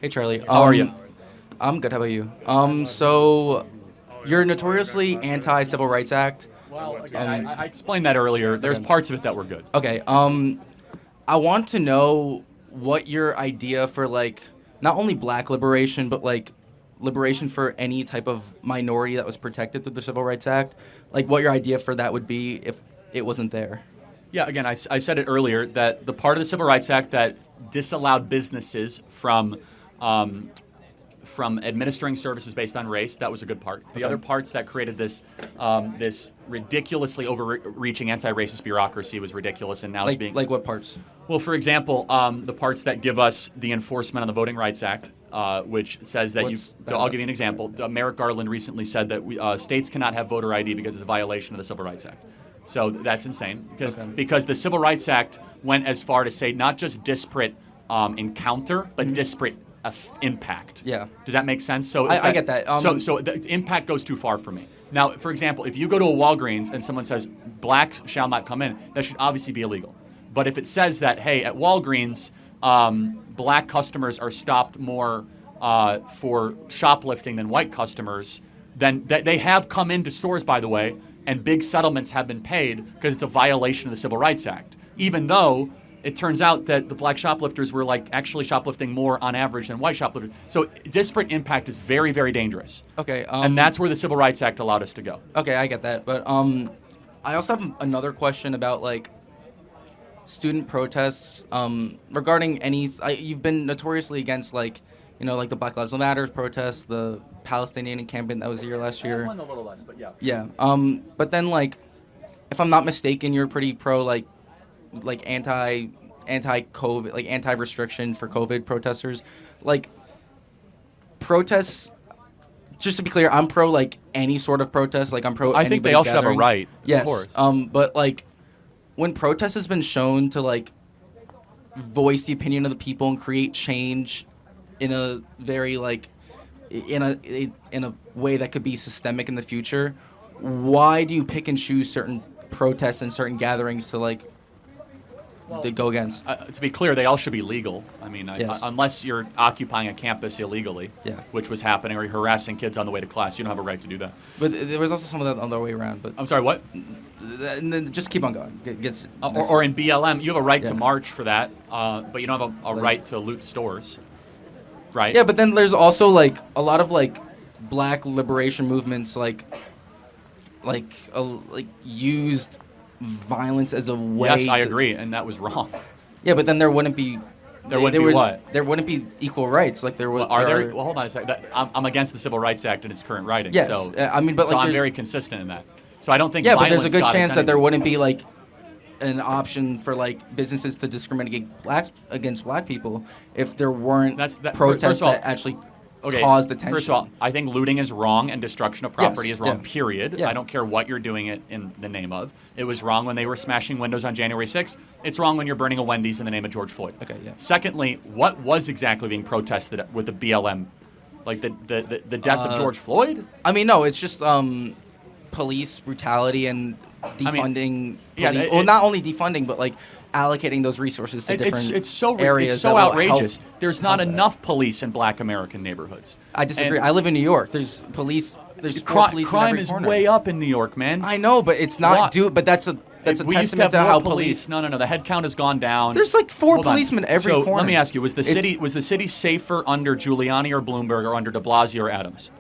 Hey Charlie. How are you? I'm good. How about you? So you're notoriously anti-Civil Rights Act. Well, again, I explained that earlier. There's parts of it that were good. Okay. I want to know what your idea for like not only Black liberation, but like liberation for any type of minority that was protected through the Civil Rights Act. Like what your idea for that would be if it wasn't there. Yeah, again, I said it earlier that the part of the Civil Rights Act that disallowed businesses from administering services based on race, that was a good part. The other parts that created this ridiculously overreaching anti-racist bureaucracy was ridiculous, and now is being Like what parts? Well, for example, the parts that give us the enforcement on the Voting Rights Act, which says that So I'll give you an example. Merrick Garland recently said that states cannot have voter ID because it's a violation of the Civil Rights Act. So that's insane because the Civil Rights Act went as far to say not just disparate encounter, but disparate impact. Yeah. Does that make sense? So I get that. So the impact goes too far for me. Now, for example, if you go to a Walgreens and someone says blacks shall not come in, that should obviously be illegal. But if it says that, hey, at Walgreens, black customers are stopped more for shoplifting than white customers, then they have come into stores, by the way, and big settlements have been paid because it's a violation of the Civil Rights Act, even though it turns out that the black shoplifters were like actually shoplifting more on average than white shoplifters. So disparate impact is very, very dangerous. Okay. And that's where the Civil Rights Act allowed us to go. Okay, I get that. But I also have another question about like student protests regarding any. You've been notoriously against like like the Black Lives Matter protests, the Palestinian encampment that was here last year. One a little less, but yeah. Yeah. But then like, if I'm not mistaken, you're pretty pro like anti-COVID, like anti-restriction for COVID protesters. Like protests, just to be clear, I'm pro like any sort of protest. Like I'm pro. I think they all should have a right. Yes. Of course. But like when protest has been shown to like voice the opinion of the people and create change in a very like in a way that could be systemic in the future, why do you pick and choose certain protests and certain gatherings to like to go against? To be clear, they all should be legal. I mean, Yes. unless you're occupying a campus illegally, Yeah. which was happening, or you're harassing kids on the way to class, you don't have a right to do that. But there was also some of that on the way around. But I'm sorry, what? and then just keep on going. Or in BLM, you have a right to Yeah. march for that, but you don't have a right to loot stores, right? Yeah, but then there's also like a lot of like Black liberation movements like used violence as a way. Yes, I agree, and that was wrong. Yeah, but then there wouldn't be. There wouldn't be what? There wouldn't be equal rights. Like there would. Are there? Well, hold on a second. I'm against the Civil Rights Act in its current writing. Yes, So, I mean, but so like I'm there's- very consistent in that. So I don't think. Yeah, but there's a violence good got us chance that there anywhere. wouldn't be like an option for like businesses to discriminate against black people if there weren't protests first of all, that actually Okay, caused attention. First of all, I think looting is wrong and destruction of property Yes, is wrong, yeah. period. Yeah. I don't care what you're doing it in the name of. It was wrong when they were smashing windows on January 6th. It's wrong when you're burning a Wendy's in the name of George Floyd. Okay, yeah. Secondly, what was exactly being protested with the BLM? Like the death of George Floyd? I mean, no, it's just police brutality and defunding yeah, police. Well, not only defunding, but like allocating those resources to different It's so areas. It's so that will outrageous. help- There's not help that. enough police in Black American neighborhoods. I disagree. And I live in New York. There's police. There's four police in crime every is corner. way up in New York, man. I know, but it's not What? But that's a We used to testament have to more how police. No. The head count has gone down. There's like four Hold on. policemen every so corner. let me ask you: was the It's- city safer under Giuliani or Bloomberg or under De Blasio or Adams?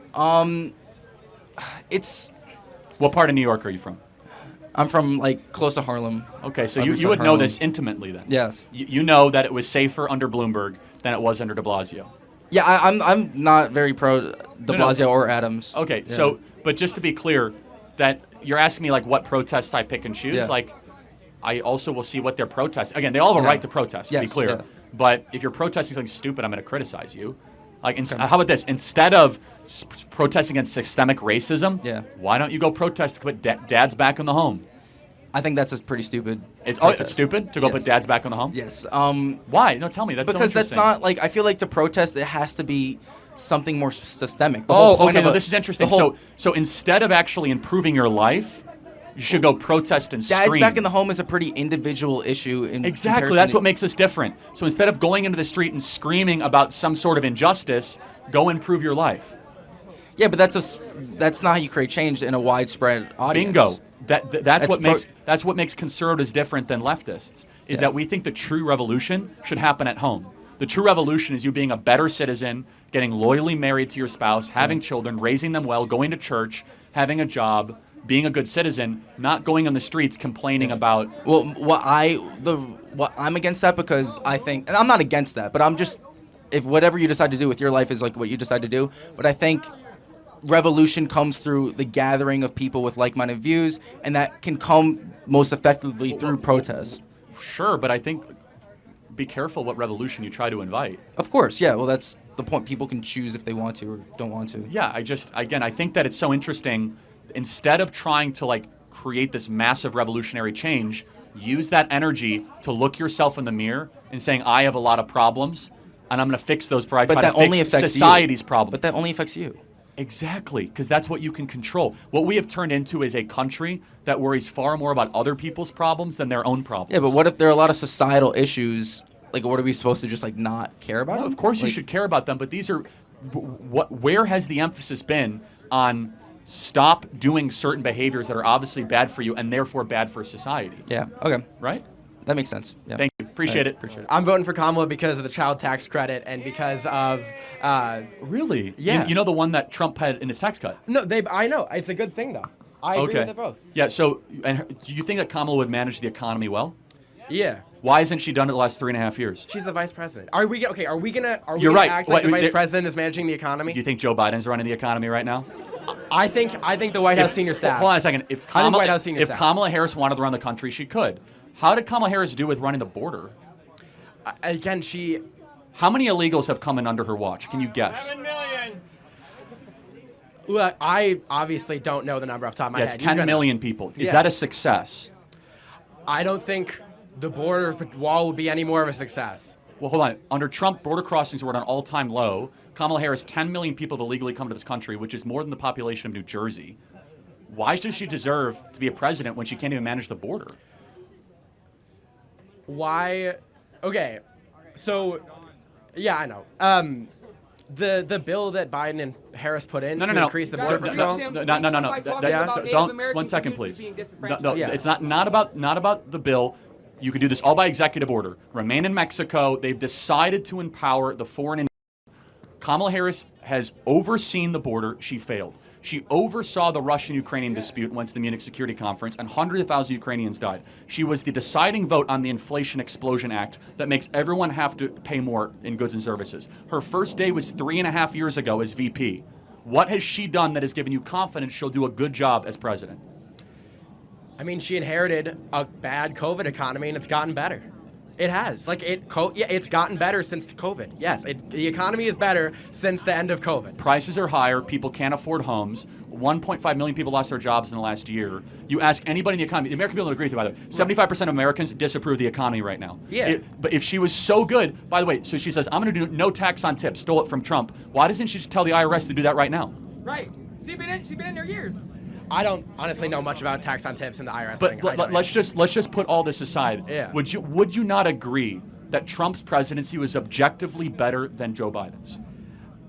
It's. What part of New York are you from? I'm from like close to Harlem. Okay, so Upper you South would know Harlem. this intimately then. Yes. You know that it was safer under Bloomberg than it was under De Blasio. Yeah, I'm not very pro De No. Blasio or Adams. Okay, Yeah. so but just to be clear, that you're asking me like what protests I pick and choose. Yeah. Like, I also will see what they're protesting. Again, they all have a Yeah. right to protest. To be Yes, clear, yeah. but if you're protesting something stupid, I'm going to criticize you. Like, how about this? Instead of protesting against systemic racism, Yeah. why don't you go protest to put dads back in the home? I think that's a pretty stupid. It's protest. stupid to go put Yes. dads back in the home. Yes. Why? No, tell me. That's so Because that's interesting. not like I feel like to protest it has to be something more systemic. The Oh, whole point okay. of No, a- this is interesting. the whole- So instead of actually improving your life, You should go protest and Dads scream. back in the home is a pretty individual issue. Exactly. That's what makes us different. So instead of going into the street and screaming about some sort of injustice, go improve your life. Yeah, but that's not how you create change in a widespread audience. Bingo. That's what makes conservatives different than leftists. Is that we think the true revolution should happen at home. The true revolution is you being a better citizen, getting loyally married to your spouse, having children, raising them well, going to church, having a job, being a good citizen, not going on the streets complaining about. Well, I'm against that because I think, and I'm not against that, but I'm just, if whatever you decide to do with your life is like what you decide to do, but I think revolution comes through the gathering of people with like-minded views, and that can come most effectively through protest. Sure, but I think be careful what revolution you try to invite. Of course, yeah. Well, that's the point. People can choose if they want to or don't want to. Yeah, I think that it's so interesting. Instead of trying to like create this massive revolutionary change, use that energy to look yourself in the mirror and saying, I have a lot of problems, and I'm going to fix those before I try to fix society's problems. But that only affects you. Exactly, because that's what you can control. What we have turned into is a country that worries far more about other people's problems than their own problems. Yeah, but what if there are a lot of societal issues? Like, what are we supposed to just like not care about? Well, of course you should care about them, but these are where has the emphasis been on stop doing certain behaviors that are obviously bad for you and therefore bad for society? Yeah. Okay. Right? That makes sense. Yeah. Thank you. Appreciate it. I'm voting for Kamala because of the child tax credit and because of. Really? Yeah. You know the one that Trump had in his tax cut? No, I know. It's a good thing, though. I agree with it both. Yeah, so do you think that Kamala would manage the economy well? Yeah. Why hasn't she done it the last 3.5 years? She's the vice president. Are we gonna You're right. act like the vice president is managing the economy? Do you think Joe Biden's running the economy right now? I think the White House senior staff. Hold on a second. If White House senior staff. Kamala Harris wanted to run the country, she could. How did Kamala Harris do with running the border? Again, How many illegals have come in under her watch? Can you guess? 7 million. Look, I obviously don't know the number off the top of my head. It's 10 million people. Is Yeah. that a success? I don't think the border wall would be any more of a success. Well, hold on. Under Trump, border crossings were at an all-time low. Kamala Harris, 10 million people have illegally come to this country, which is more than the population of New Jersey. Why does she deserve to be a president when she can't even manage the border? Why? Okay, so yeah, I know. The bill that Biden and Harris put in to increase the border patrol. No. Don't. 1 second, please. No, Yeah. it's not about the bill. You could do this all by executive order. Remain in Mexico. They've decided to empower the foreign. Kamala Harris has overseen the border. She failed. She oversaw the Russian-Ukrainian dispute, went to the Munich Security Conference, and hundreds of thousands of Ukrainians died. She was the deciding vote on the Inflation Explosion Act that makes everyone have to pay more in goods and services. Her first day was 3.5 years ago as VP. What has she done that has given you confidence she'll do a good job as president? I mean, she inherited a bad COVID economy, and it's gotten better. It has. It's gotten better since the COVID. Yes, the economy is better since the end of COVID. Prices are higher. People can't afford homes. 1.5 million people lost their jobs in the last year. You ask anybody in the economy, the American people don't agree with you, by the way. 75% of Americans disapprove of the economy right now. Yeah. But if she was so good, by the way, so she says, I'm going to do no tax on tips, stole it from Trump. Why doesn't she just tell the IRS to do that right now? Right. She's been in there years. I don't honestly know much about tax on tips and the IRS But thing. let's just put all this aside. Yeah. Would you not agree that Trump's presidency was objectively better than Joe Biden's?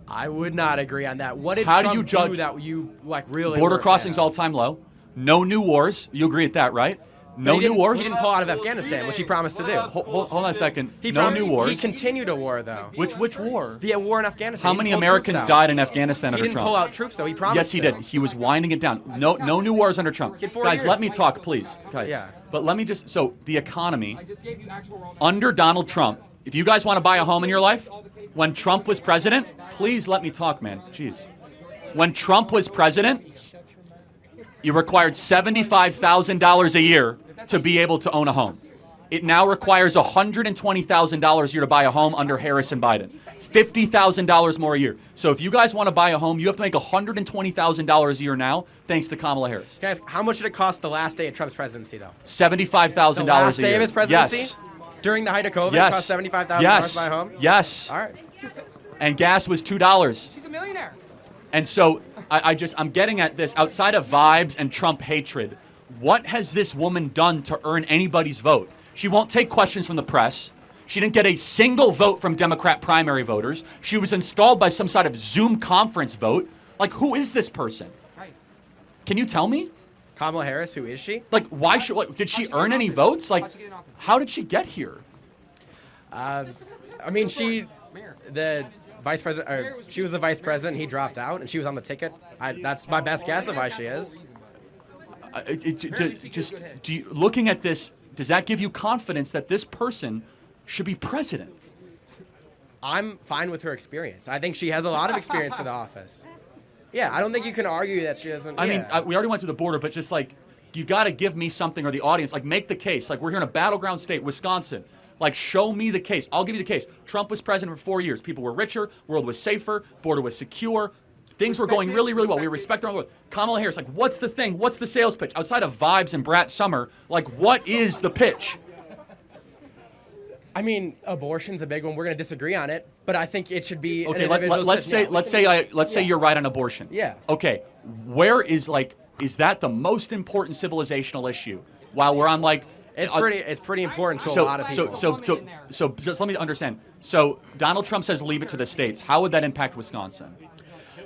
I would not agree on that. What did How Trump do you judge do that you really border were a fan crossings of? all-time low? No new wars. You agree with that, right? No new wars. He didn't pull out of Afghanistan, which he promised to do. Hold on a second. He No promised, new wars. He continued a war, though. Which war? The war in Afghanistan. How He many pulled Americans troops out. died in Afghanistan He under didn't Trump? pull out troops, though. He promised Yes, he to. did. He was winding it down. No new wars under Trump. He had 4 Guys, years. let me talk, please. Guys. Yeah. But let me just, so the economy, I just gave you actual raw under Donald Trump, if you guys want to buy a home in your life, when Trump was president, please let me talk, man. Jeez. When Trump was president, you required $75,000 a year to be able to own a home. It now requires $120,000 a year to buy a home under Harris and Biden. $50,000 more a year. So if you guys want to buy a home, you have to make $120,000 a year now, thanks to Kamala Harris. Guys, how much did it cost the last day of Trump's presidency, though? $75,000 The last a day year. of his presidency? Yes. During the height of COVID, Yes. it cost $75,000 Yes. to buy a home? Yes. All right. And gas was $2. She's a millionaire. And so I'm getting at this outside of vibes and Trump hatred. what has this woman done to earn anybody's vote? She won't take questions from the press. She didn't get a single vote from Democrat primary voters. She was installed by some sort of Zoom conference vote. Like, who is this person? Right. Can you tell me? Kamala Harris, who is she? Like, why should? Like, did she earn any votes? Like, how did she get here? I mean, the vice president, or she was the vice president. He dropped out, and she was on the ticket. That's my best guess of why she is. Looking at this, does that give you confidence that this person should be president? I'm fine with her experience. I think she has a lot of experience for the office. Yeah, I don't think you can argue that she doesn't. I mean, we already went to the border, but just like, you got to give me something, or the audience, like, make the case. Like, we're here in a battleground state, Wisconsin. Like, show me the case. I'll give you the case. Trump was president for 4 years. People were richer. World was safer. Border was secure. Things were going really, really well. We respect our world. Kamala Harris, like, what's the thing? What's the sales pitch? Outside of vibes and Brat Summer, like, what is the pitch? I mean, abortion's a big one. We're going to disagree on it, but I think it should be. Okay, let's say you're right on abortion. Yeah. Okay, where is that the most important civilizational issue? While we're on like. It's pretty important to a lot of people. So just let me understand. So Donald Trump says leave it to the states. How would that impact Wisconsin?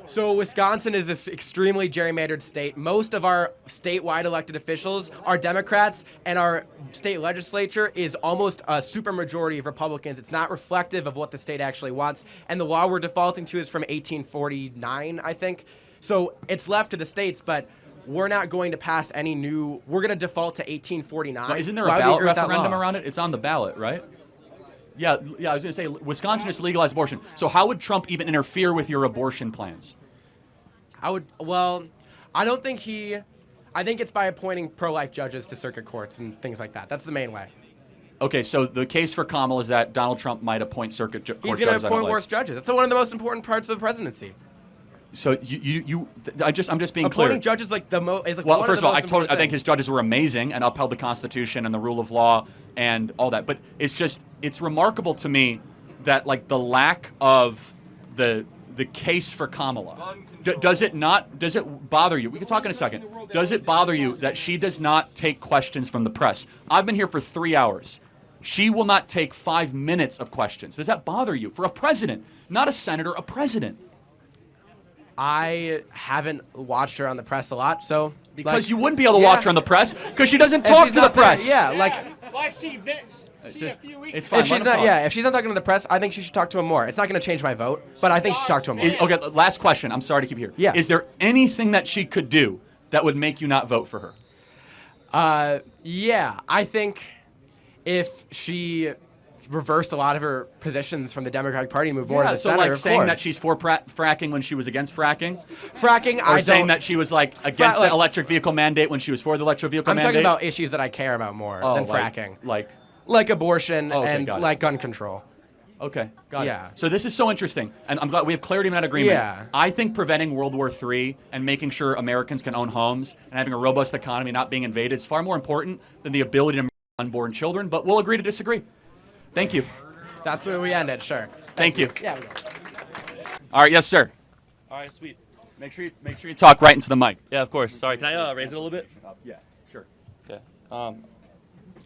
So Wisconsin is this extremely gerrymandered state. Most of our statewide elected officials are Democrats, and our state legislature is almost a supermajority of Republicans. It's not reflective of what the state actually wants. And the law we're defaulting to is from 1849, I think. So it's left to the states, but we're not going to pass any new. We're going to default to 1849. Well, isn't there a ballot referendum around it? It's on the ballot, right? Yeah. I was going to say Wisconsin just legalized abortion. So how would Trump even interfere with your abortion plans? I don't think I think it's by appointing pro-life judges to circuit courts and things like that. That's the main way. Okay, so the case for Kamala is that Donald Trump might appoint court judges. He's going to appoint worse judges. That's one of the most important parts of the presidency. So I'm just being clear. Appointing judges is like well, first of all, I think his judges were amazing and upheld the Constitution and the rule of law and all that. But it's remarkable to me that like the lack of the case for Kamala. Does it bother you? We can talk in a second. Does it bother you that she does not take questions from the press? I've been here for 3 hours. She will not take 5 minutes of questions. Does that bother you? For a president, not a senator, a president. I haven't watched her on the press a lot, so because you wouldn't be able to watch her on the press because she doesn't talk to the press. It's fine. If she's not talking to the press, I think she should talk to him more. It's not going to change my vote, but I think she should talk to him more. Okay, last question. I'm sorry to keep you here. Yeah. Is there anything that she could do that would make you not vote for her? Yeah, I think if she reversed a lot of her positions from the Democratic Party and moved more to the center, like saying that she's for fracking when she was against fracking? Or saying that she was like against the electric vehicle mandate when she was for the electric vehicle mandate? I'm talking about issues that I care about more than fracking. Like abortion and like gun control. Okay, got Yeah. it. So this is so interesting, and I'm glad we have clarity in that agreement. Yeah. I think preventing World War III and making sure Americans can own homes and having a robust economy not being invaded is far more important than the ability to murder unborn children, but we'll agree to disagree. Thank you. That's where we ended, sure. Thank you. Yeah, we go. All right, yes, sir. All right, sweet. Make sure you talk right into the mic. Yeah, of course. Sorry, can I raise it a little bit? Yeah, sure. Okay. I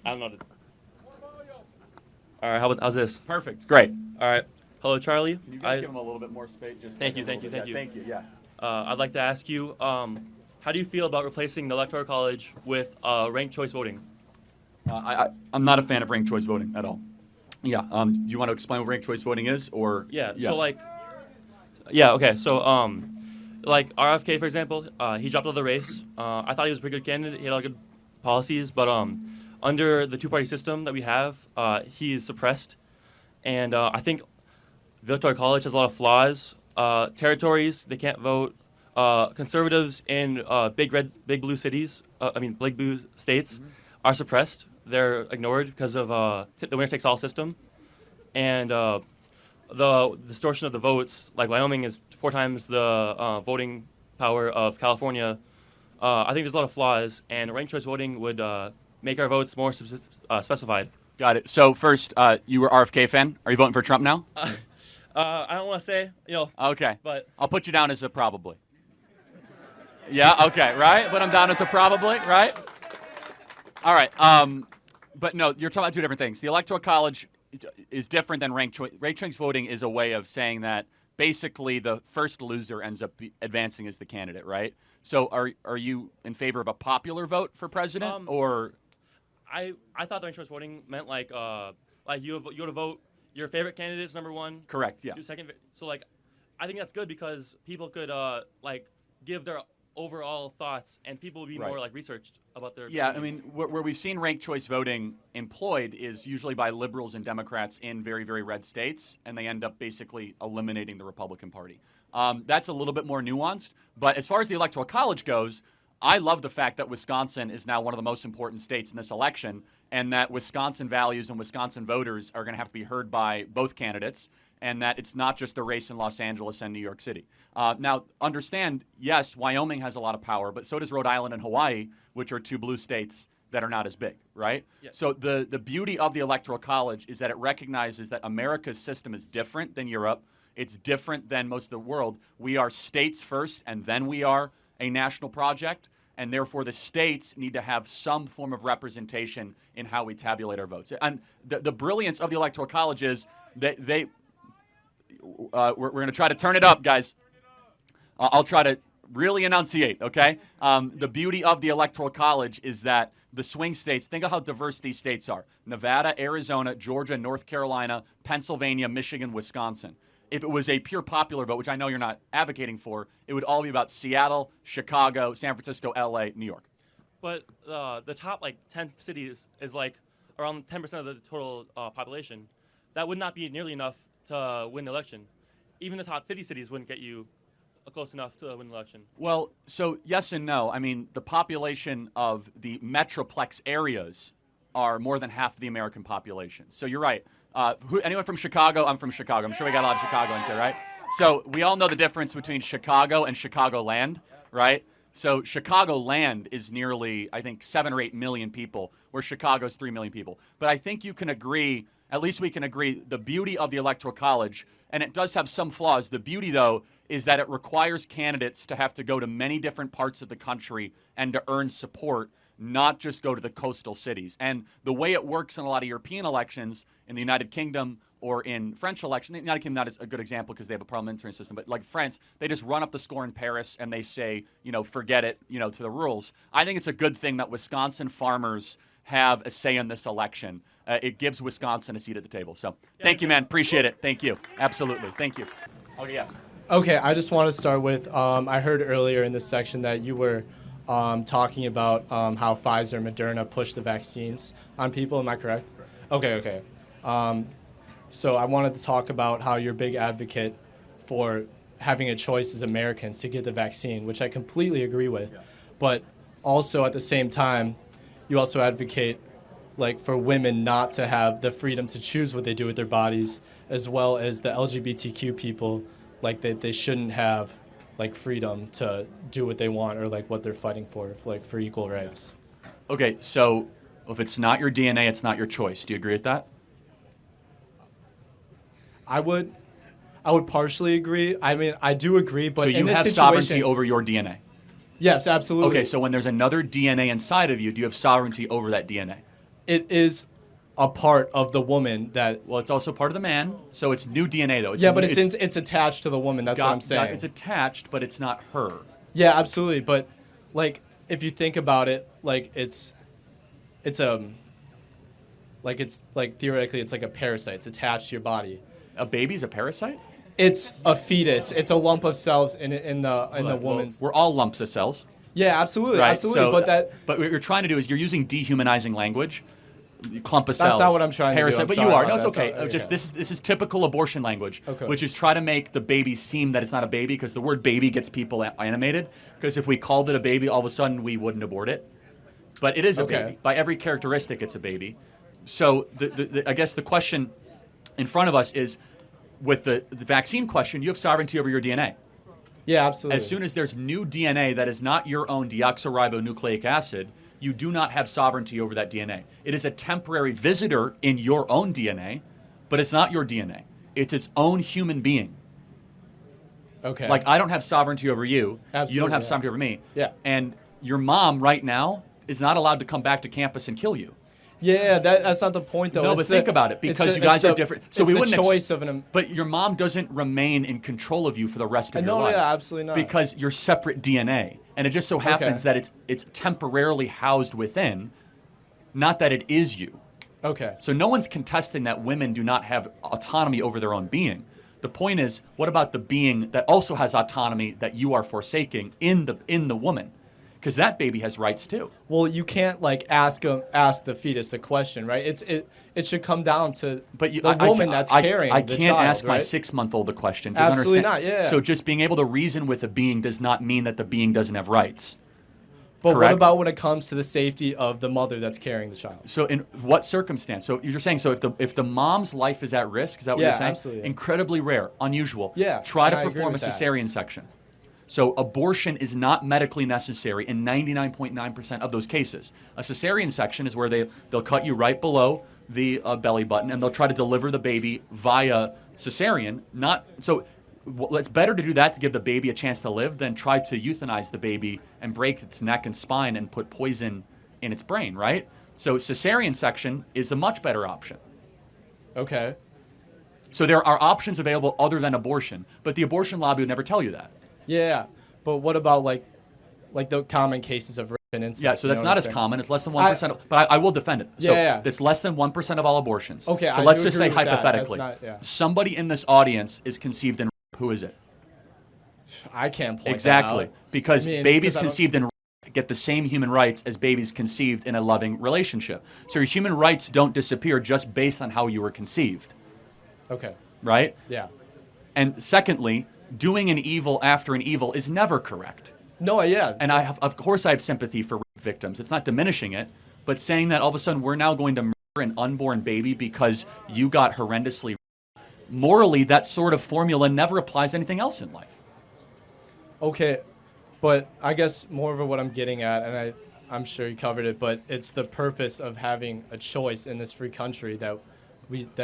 don't know. All right, how's this? Perfect. Great. All right. Hello, Charlie. Can you guys give him a little bit more space? Just Thank you. Thank you. Yeah. I'd like to ask you, how do you feel about replacing the Electoral College with ranked choice voting? I'm not a fan of ranked choice voting at all. Yeah. Do you want to explain what ranked choice voting is, or? Yeah. So okay. So like RFK, for example, he dropped out of the race. I thought he was a pretty good candidate. He had a lot of good policies, but under the two-party system that we have, he is suppressed, and I think the Electoral College has a lot of flaws. Territories, they can't vote. Conservatives in big blue cities, big blue states, are suppressed. They're ignored because of the winner-takes-all system, and the distortion of the votes. Like Wyoming is 4 times the voting power of California. I think there's a lot of flaws, and ranked choice voting would make our votes more specified. Got it. So first, you were RFK fan. Are you voting for Trump now? I don't want to say, Okay. but I'll put you down as a probably. Yeah. Okay. Right. Put him down as a probably. Right. All right. But no, you're talking about two different things. The Electoral College is different than ranked choice. Ranked choice voting is a way of saying that basically the first loser ends up advancing as the candidate, right? So are you in favor of a popular vote for president, or? I thought the ranked choice voting meant like you go to vote your favorite candidate's number one. Correct. Yeah. Your second. So like, I think that's good because people could like give their overall thoughts, and people will be more like researched about their. Yeah, I mean, where we've seen ranked choice voting employed is usually by liberals and Democrats in very, very red states, and they end up basically eliminating the Republican Party. That's a little bit more nuanced, but as far as the Electoral College goes, I love the fact that Wisconsin is now one of the most important states in this election, and that Wisconsin values and Wisconsin voters are going to have to be heard by both candidates, and that it's not just a race in Los Angeles and New York City. Now, understand, yes, Wyoming has a lot of power, but so does Rhode Island and Hawaii, which are two blue states that are not as big, right? Yes. So the beauty of the Electoral College is that it recognizes that America's system is different than Europe. It's different than most of the world. We are states first, and then we are a national project, and therefore the states need to have some form of representation in how we tabulate our votes. And the brilliance of the Electoral College is that we're going to try to turn it up, guys. I'll try to really enunciate, okay? The beauty of the Electoral College is that the swing states, think of how diverse these states are. Nevada, Arizona, Georgia, North Carolina, Pennsylvania, Michigan, Wisconsin. If it was a pure popular vote, which I know you're not advocating for, it would all be about Seattle, Chicago, San Francisco, LA, New York. But the top like 10 cities is like around 10% of the total population. That would not be nearly enough to win the election. Even the top 50 cities wouldn't get you close enough to win the election. Well, so yes and no. I mean, the population of the metroplex areas are more than half of the American population. So you're right. Anyone from Chicago? I'm from Chicago. I'm sure we got a lot of Chicagoans here, right? So we all know the difference between Chicago and Chicagoland, right? So Chicagoland is nearly, I think, 7 or 8 million people, where Chicago's 3 million people. But I think you can agree, at least we can agree, the beauty of the Electoral College, and it does have some flaws. The beauty, though, is that it requires candidates to have to go to many different parts of the country and to earn support, not just go to the coastal cities. And the way it works in a lot of European elections, in the United Kingdom or in French elections, the United Kingdom not is a good example because they have a parliamentary system, but like France, they just run up the score in Paris and they say, forget it, to the rules. I think it's a good thing that Wisconsin farmers have a say in this election. It gives Wisconsin a seat at the table. So thank you, man. Appreciate it. Thank you. Absolutely. Thank you. Oh, yes. Okay, I just want to start with, I heard earlier in this section that you were talking about how Pfizer and Moderna push the vaccines on people. Am I correct? Okay. So I wanted to talk about how you're a big advocate for having a choice as Americans to get the vaccine, which I completely agree with. Yeah. But also at the same time, you also advocate for women not to have the freedom to choose what they do with their bodies, as well as the LGBTQ people, they shouldn't have freedom to do what they want or what they're fighting for equal rights. Okay, so if it's not your DNA, it's not your choice. Do you agree with that? I would partially agree. I mean, I do agree, but so you have sovereignty over your DNA? Yes, absolutely. Okay, so when there's another DNA inside of you, do you have sovereignty over that DNA? It is a part of the woman that... Well, it's also part of the man, so it's new DNA, though. It's attached to the woman. That's what I'm saying. It's attached, but it's not her. Yeah, absolutely. But, if you think about it, theoretically, it's like a parasite. It's attached to your body. A baby's a parasite? It's a fetus. It's a lump of cells in the woman's... We're all lumps of cells. Yeah, absolutely. Right? Absolutely. So, but what you're trying to do is you're using dehumanizing language. Clump of cells. That's not what I'm trying to do. But you are. No, it's okay. This is typical abortion language, which is try to make the baby seem that it's not a baby, because the word baby gets people animated. Because if we called it a baby, all of a sudden we wouldn't abort it. But it is a baby. By every characteristic, it's a baby. So I guess the question in front of us is, with the vaccine question, you have sovereignty over your DNA. Yeah, absolutely. As soon as there's new DNA that is not your own deoxyribonucleic acid, you do not have sovereignty over that DNA. It is a temporary visitor in your own DNA, but it's not your DNA. It's its own human being. Okay. I don't have sovereignty over you. Absolutely, you don't have sovereignty over me. Yeah. And your mom right now is not allowed to come back to campus and kill you. Yeah, that's not the point, though. No, It's but think about it, because you guys are different. So it's we the wouldn't. choice of an. But your mom doesn't remain in control of you for the rest of your No, life. yeah, absolutely not. Because you're separate DNA, and it just so happens that it's temporarily housed within, not that it is you. Okay. So no one's contesting that women do not have autonomy over their own being. The point is, what about the being that also has autonomy that you are forsaking in the woman? Because that baby has rights too. Well, you can't like ask the fetus the question, right? It should come down to the woman that's carrying the child. I can't ask my right? 6-month-old the question. Just Absolutely understand. not. Yeah. So just being able to reason with a being does not mean that the being doesn't have rights. But Correct? what about when it comes to the safety of the mother that's carrying the child? So in what circumstance? So you're saying, so if the mom's life is at risk, is that what you're saying? Absolutely. Incredibly rare, unusual. Yeah, Try to and I agree perform a with that. cesarean section. So abortion is not medically necessary in 99.9% of those cases. A cesarean section is where they'll cut you right below the belly button, and they'll try to deliver the baby via cesarean. It's better to do that to give the baby a chance to live than try to euthanize the baby and break its neck and spine and put poison in its brain, right? So cesarean section is a much better option. Okay. So there are options available other than abortion, but the abortion lobby would never tell you that. Yeah, but what about like the common cases of rape and incest? Yeah, so that's you know not what as I'm saying? common. It's less than 1%. But I will defend it. So Yeah. it's less than 1% of all abortions. Okay, so I let's do just say agree with that. That's hypothetically, not- yeah. somebody in this audience is conceived in rape. Who is it? I can't point Exactly. that out. Because I mean, babies 'cause I don't- conceived in rape get the same human rights as babies conceived in a loving relationship. So your human rights don't disappear just based on how you were conceived, Okay. right? Yeah. And secondly, doing an evil after an evil is never correct. No, yeah. And of course I have sympathy for rape victims. It's not diminishing it, but saying that all of a sudden we're now going to murder an unborn baby because you got horrendously raped, morally, that sort of formula never applies to anything else in life. Okay, but I guess more of what I'm getting at, and I'm sure you covered it, but it's the purpose of having a choice in this free country that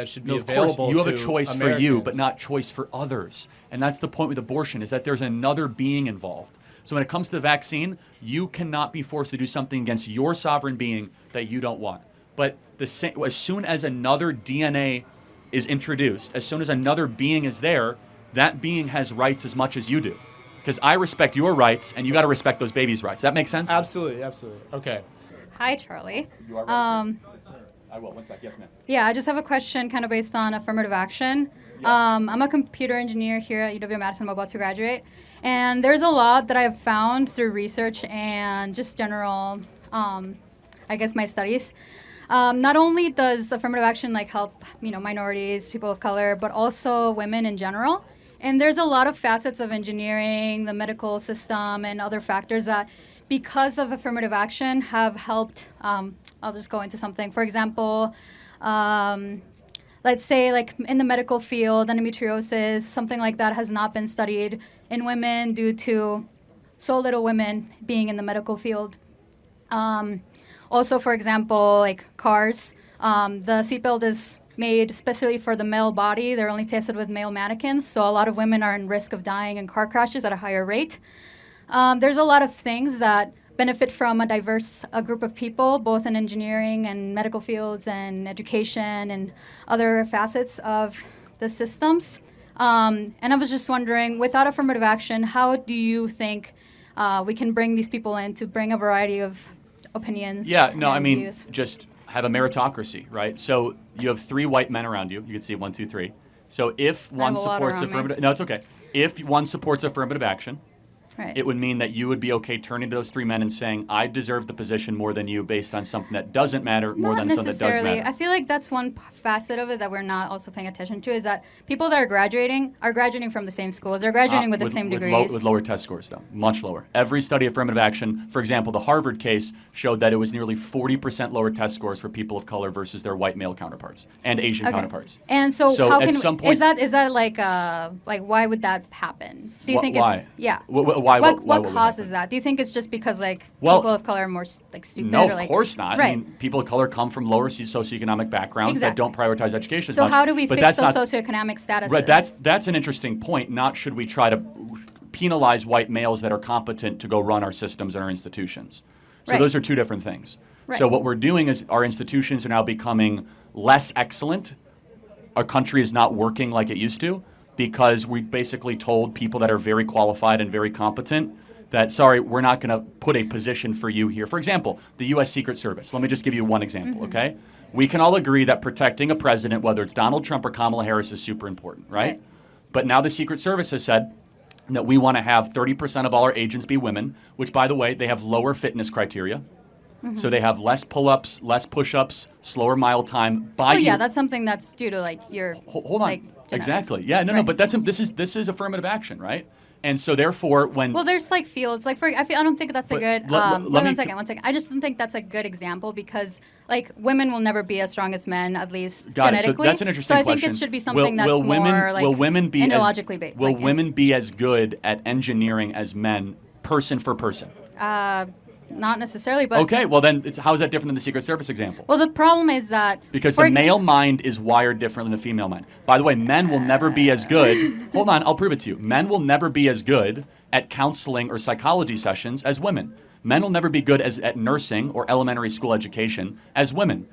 should be No, of course, available you have to a choice for you, but not choice for others. And that's the point with abortion, is that there's another being involved. So when it comes to the vaccine, you cannot be forced to do something against your sovereign being that you don't want. But as soon as another DNA is introduced, as soon as another being is there, that being has rights as much as you do. Because I respect your rights, and you got to respect those babies' rights. Does that make sense? Absolutely, absolutely. Okay. Hi, Charlie. You are right. I will. 1 sec. Yes, ma'am. Yeah, I just have a question kind of based on affirmative action. I'm a computer engineer here at UW-Madison. I'm about to graduate. And there's a lot that I've found through research and just general, I guess, my studies. Not only does affirmative action help, minorities, people of color, but also women in general. And there's a lot of facets of engineering, the medical system, and other factors that, because of affirmative action, have helped. I'll just go into something. For example, let's say in the medical field, endometriosis, something like that has not been studied in women due to so little women being in the medical field. Also, for example, cars, the seatbelt is made especially for the male body. They're only tested with male mannequins, so a lot of women are in risk of dying in car crashes at a higher rate. There's a lot of things that benefit from a diverse group of people, both in engineering and medical fields and education and other facets of the systems. And I was just wondering, without affirmative action, how do you think we can bring these people in to bring a variety of opinions? Yeah, no, I and mean, views? just have a meritocracy, right? So you have 3 white men around you. You can see 1, 2, 3. So if one a lot supports around me. affirmative, no, it's okay. If one supports affirmative action, Right. it would mean that you would be okay turning to those 3 men and saying, I deserve the position more than you based on something that doesn't matter more Not than something that does necessarily. matter. I feel like that's one facet of it that we're not also paying attention to, is that people that are graduating from the same schools. They're graduating with the same degrees. With lower test scores, though. Much lower. Every study of affirmative action, for example, the Harvard case showed that it was nearly 40% lower test scores for people of color versus their white male counterparts and Asian Okay. counterparts. And so, So how at can some point- is that like why would that happen? Do you think why? it's yeah? Why What would causes happen? that? Do you think it's just because Well, people of color are more stupid? No, or, of course not. Right. I mean, people of color come from lower socioeconomic backgrounds that Exactly. don't prioritize education as so much. how do we But fix that's those not- socioeconomic statuses? Right, that's an interesting point. Not should we try to penalize white males that are competent to go run our systems and our institutions. So Right. those are two different things. Right. So what we're doing is our institutions are now becoming less excellent. Our country is not working like it used to because we basically told people that are very qualified and very competent that, sorry, we're not going to put a position for you here. For example, the U.S. Secret Service. Let me just give you one example, okay? We can all agree that protecting a president, whether it's Donald Trump or Kamala Harris, is super important, right? Right. But now the Secret Service has said that we want to have 30% of all our agents be women, which, by the way, they have lower fitness criteria. So they have less pull-ups, less push-ups, slower mile time. Oh yeah, that's something that's due to like your Hold on. like, genetics. Exactly. Yeah, no, Right. but this is affirmative action, right? And so therefore, when Well, there's like fields like I don't think that's a But good. let Wait, me- one second. I just don't think that's a good example because like women will never be as strong as men, at least got it. So genetically. that's an interesting So I question. think it should be something that's will women, more like will women be endologically as, based. Will like, women be as good at engineering as men, person for person? Not necessarily, but Okay, well then, how is that different than the Secret Service example? well, the problem is that Because for the male exam- mind is wired different than the female mind. By the way, men will never be as good. Hold on, I'll prove it to you. Men will never be as good at counseling or psychology sessions as women. Men will never be good at nursing or elementary school education as women.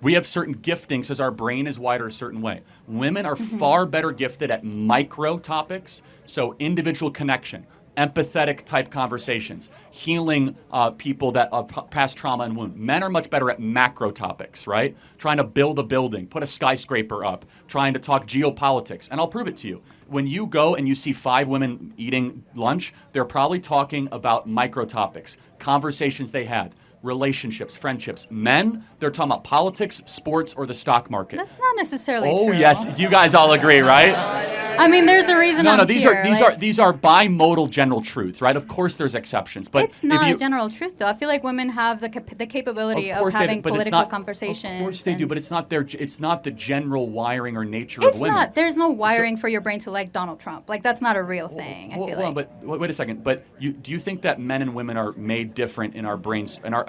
We have certain giftings because our brain is wired a certain way. Women are far better gifted at micro topics, so individual connection, empathetic type conversations, healing people that past trauma and wound. Men are much better at macro topics, right? Trying to build a building, put a skyscraper up, trying to talk geopolitics. And I'll prove it to you. When you go and you see 5 women eating lunch, they're probably talking about micro topics, conversations they had, relationships, friendships. Men, they're talking about politics, sports, or the stock market. That's not necessarily Oh true. yes, you guys all agree, right? I mean, there's a reason. No, I'm these here. are these are bimodal general truths, right? Of course, there's exceptions, but It's not if you, a general truth, though. I feel like women have the capability of they do, having but it's political not- conversations. Of course they do, and- but it's not the general wiring or nature It's of women. not. There's no wiring for your brain to like Donald Trump. Like that's not a real thing. I Hold feel on, like. but wait a second. But do you think that men and women are made different in our brains and our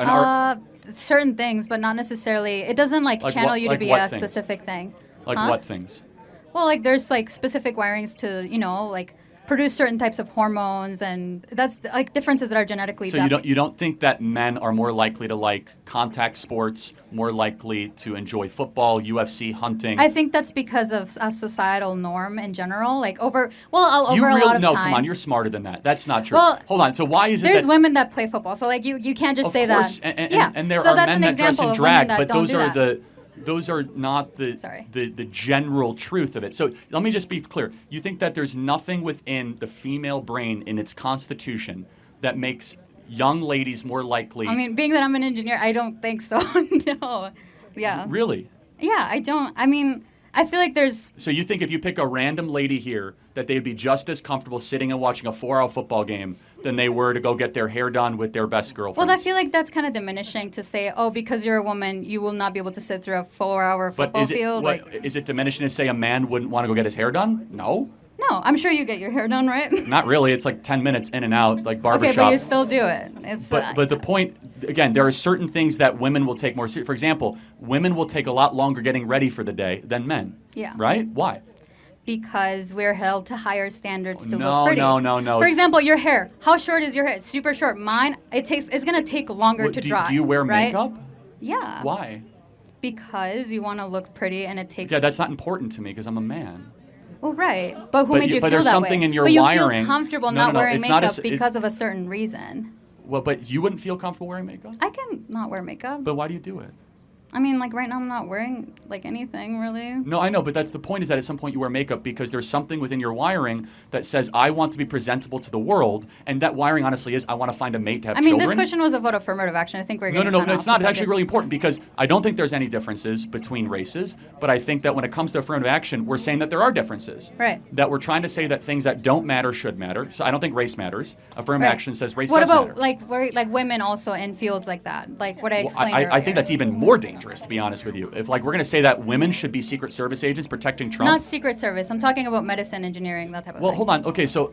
Certain things, but not necessarily. It doesn't like Like channel what- you like to be what a things? specific thing. like Huh? what things? Well, like there's like specific wirings to like produce certain types of hormones, and that's like differences that are genetically. So you don't think that men are more likely to like contact sports, more likely to enjoy football, UFC, hunting? I think that's because of a societal norm in general. Like over you a lot really of no, time. come on, you're smarter than that. That's not true. Well, Hold on. So why is it There's that women that play football, so like you can't just of say course, that. and there so are that's men an that dress example in of women drag, that but don't those do are that. those are not Sorry. the general truth of it. So let me just be clear. You think that there's nothing within the female brain in its constitution that makes young ladies more likely? I mean, being that I'm an engineer, I don't think so. No. Yeah. Really? Yeah, I don't. I mean, I feel like there's. So you think if you pick a random lady here that they'd be just as comfortable sitting and watching a 4-hour football game than they were to go get their hair done with their best girlfriend? Well, I feel like that's kind of diminishing to say, oh, because you're a woman, you will not be able to sit through a 4-hour But football is it, field. what, Like, is it diminishing to say a man wouldn't want to go get his hair done? No, no, I'm sure you get your hair done, right? not really. It's like 10 minutes in and out, like Okay, barbershop. but you still do it. It's. But the point, again, there are certain things that women will take more seriously. For example, women will take a lot longer getting ready for the day than men. Yeah. Right? Why? Because we're held to higher standards to No, look pretty. no. For example, your hair. How short is your hair? It's super short. Mine, it's gonna take longer What, to do, dry. do you wear right? makeup? Yeah. Why? Because you want to look pretty, and it takes. Yeah, that's not important to me because I'm a man. Well, right. But who But made you- you but feel there's that something way? in your but you wiring- feel comfortable No, not no, wearing it's not a makeup s- it- because of a certain reason. Well, but you wouldn't feel comfortable wearing makeup? I can not wear makeup. But why do you do it? I mean, like right now, I'm not wearing like anything really. No, I know, but that's the point is that at some point you wear makeup because there's something within your wiring that says, I want to be presentable to the world. And that wiring, honestly, is I want to find a mate to have I mean, children. this question was about affirmative action. I think we're No, getting no, kinda it's off not. the It's actually subject. really important because I don't think there's any differences between races, but I think that when it comes to affirmative action, we're saying that there are differences. Right. That we're trying to say that things that don't matter should matter. So I don't think race matters. Affirmative Right. action says race What does about matter. like women also in fields like that? Like what I Well, explained I earlier. think that's even more dangerous, to be honest with you. If like we're going to say that women should be Secret Service agents protecting Trump. Not Secret Service. I'm talking about medicine, engineering, that type of Well, thing. hold on. Okay, so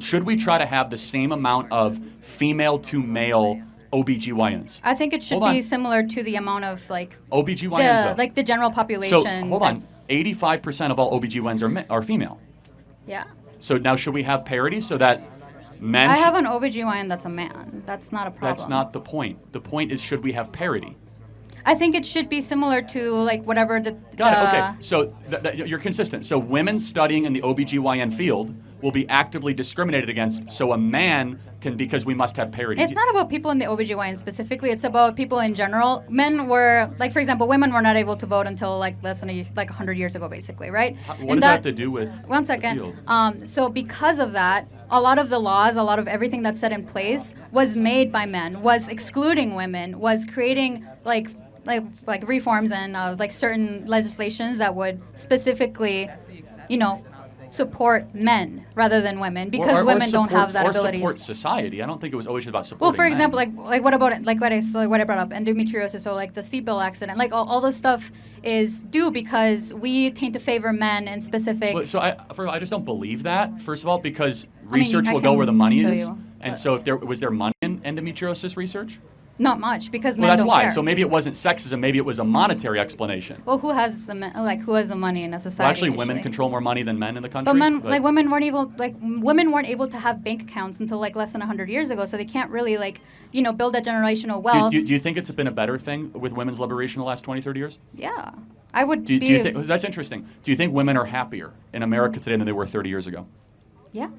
should we try to have the same amount of female to male OBGYNs? I think it should Hold be on. similar to the amount of like OBGYNs, though. like the general population. So hold on. 85% of all OBGYNs are female. Yeah. So now should we have parity so that Men I should- have an OBGYN that's a man. That's not a problem. That's not the point. The point is, should we have parity? I think it should be similar to like whatever the. Got it. Okay. So you're consistent. So women studying in the OBGYN field will be actively discriminated against. So a man can, because we must have parity. It's not about people in the OBGYN specifically. It's about people in general. Men were, like, for example, women were not able to vote until like less than 100 years ago, basically, right? What does that have to do with One the second. field? So because of that, a lot of the laws, a lot of everything that's set in place was made by men, was excluding women, was creating like reforms and like certain legislations that would specifically, support men rather than women, because women don't have that ability. Or support society. I don't think it was always about supporting Well, for men. example, like what about it? Like what I brought up, endometriosis, or like the seatbelt accident, like all this stuff is due because we tend to favor men in specific. But, so I just don't believe that. First of all, because I mean, research I will go can where the money show is. you, And but- so if there was money in endometriosis research? Not much, because Well, men that's don't why. care. So maybe it wasn't sexism. Maybe it was a monetary explanation. Well, who has the money in a society? Well, actually, women usually? control more money than men in the country. But women weren't able to have bank accounts until like less than 100 years ago, so they can't really build that generational wealth. Do you think it's been a better thing with women's liberation the last 20, 30 years? Yeah, I would Do be. you think that's interesting? Do you think women are happier in America today than they were 30 years ago? Yeah.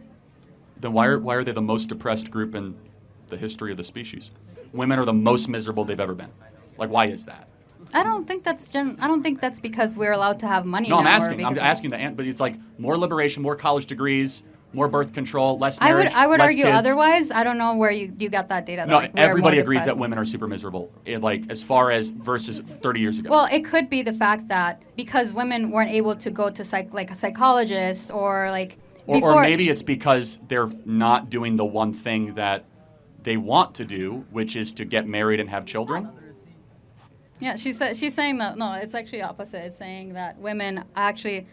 Then why are they the most depressed group in the history of the species? Women are the most miserable they've ever been. Like, why is that? I don't think that's because we're allowed to have money. No, I'm now, or asking. I'm because- asking but it's like more liberation, more college degrees, more birth control, less I marriage. would less argue kids. otherwise. I don't know where you got that data. No, like, we're everybody more agrees that depressed. women are super miserable. As far as versus 30 years ago. Well, it could be the fact that because women weren't able to go to a psychologist or like before. Or maybe it's because they're not doing the one thing that they want to do, which is to get married and have children. Yeah, she's saying that. No, it's actually opposite. It's saying that women actually.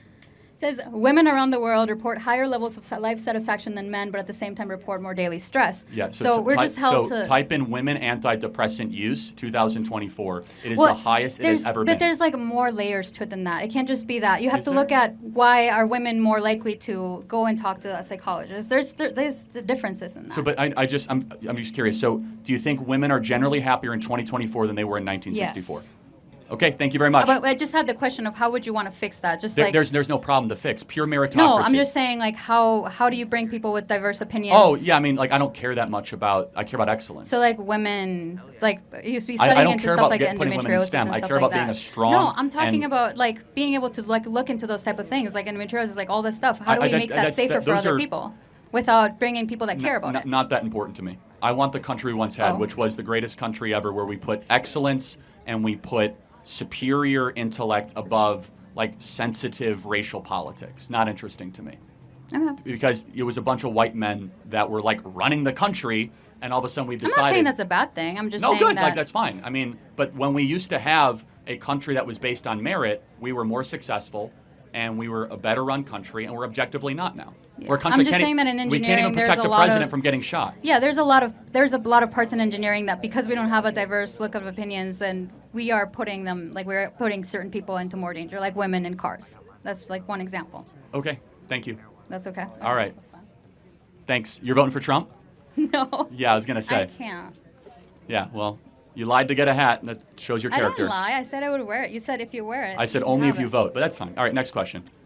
It says women around the world report higher levels of life satisfaction than men, but at the same time report more daily stress. Yeah, So we're just held to. Type in women antidepressant use 2024. It is the highest it has ever been. But there's like more layers to it than that. It can't just be that. You have Is to there? look at why are women more likely to go and talk to a psychologist. There's the differences in that. So, but I'm just curious. So, do you think women are generally happier in 2024 than they were in 1964? Yes. Okay, thank you very much. But I just had the question of how would you want to fix that? Just like There's no problem to fix. Pure meritocracy. no, I'm just saying like how do you bring people with diverse opinions? Oh yeah, I mean like I don't care that much about. I care about excellence. So like women, like you used to be I studying don't into care stuff about like putting women in endometriosis STEM. and I stuff care like about that. being a strong No, I'm talking and- about like being able to like look into those type of things, like endometriosis, like all this stuff. How do we make that that's- safer for those other are- people without bringing people that care about it? Not that important to me. I want the country we once had, Oh. which was the greatest country ever, where we put excellence and we put superior intellect above like sensitive racial politics. Not interesting to me. Okay. Because it was a bunch of white men that were like running the country, and all of a sudden we I'm decided. not saying that's a bad thing. I'm just no, saying good. that. Like that's fine. I mean, but when we used to have a country that was based on merit, we were more successful, and we were a better run country, and we're objectively not now. Yeah. We're a country I'm just can't e- saying that in we can't engineering, even there's protect a a lot president of- from getting shot. Yeah, there's a lot of parts in engineering that because we don't have a diverse look of opinions, then we are putting we're putting certain people into more danger, like women in cars. That's like one example. Okay, thank you. That's okay. All right. Thanks. You're voting for Trump? No. Yeah, I was gonna say. I can't. Yeah, well, you lied to get a hat, and that shows your I character. didn't lie. I said I would wear it. You said if you wear it. I said you only have if you it. vote, but that's fine. All right, next question.